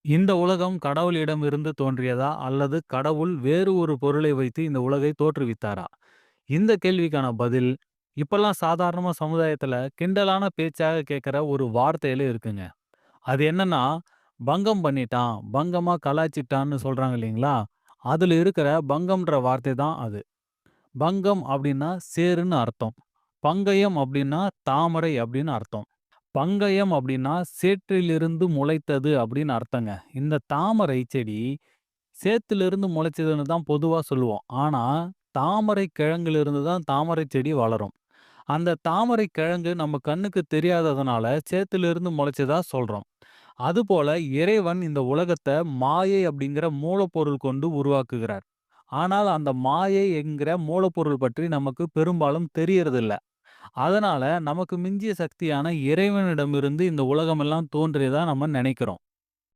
இந்த உலகம் கடவுளிடம் இருந்து தோன்றியதா? அல்லது கடவுள் வேறு ஒரு பொருளை வைத்து இந்த உலகை தோற்றுவித்தாரா? இந்த கேள்விக்கான பதில், இப்பல்லாம் சாதாரணமா சமுதாயத்துல கிண்டலான பேச்சாக கேட்கிற ஒரு வார்த்தையில இருக்குங்க. அது என்னன்னா, பங்கம் பண்ணிட்டான், பங்கமா கலாய்ச்சிட்டான்னு சொல்றாங்க இல்லீங்களா? அதுல இருக்கிற பங்கம்ன்ற வார்த்தை தான் அது. பங்கம் அப்டின்னா சேறுன்னு அர்த்தம். பங்கயம் அப்டின்னா தாமரை அப்டின்னு அர்த்தம். பங்கயம் அப்டின்னா சேற்றிலிருந்து முளைத்தது அப்டின்னு அர்த்தங்க. இந்த தாமரை செடி சேத்திலிருந்து முளைச்சதுன்னு தான் பொதுவா சொல்லுவோம். ஆனா, தாமரை கிழங்கிலிருந்து தான் தாமரை செடி வளரும். அந்த தாமரை கிழங்கு நம்ம கண்ணுக்கு தெரியாததுனால சேத்திலிருந்து முளைச்சதா சொல்றோம். அதுபோல இறைவன் இந்த உலகத்த மாயை அப்படிங்கிற மூலப்பொருள் கொண்டு உருவாக்குகிறார். ஆனால் அந்த மாயை என்கிற மூலப்பொருள் பற்றி நமக்கு பெரும்பாலும் தெரியறதில்ல. அதனால நமக்கு மிஞ்சிய சக்தியான இறைவனிடமிருந்து இந்த உலகமெல்லாம் தோன்றியதா நம்ம நினைக்கிறோம்.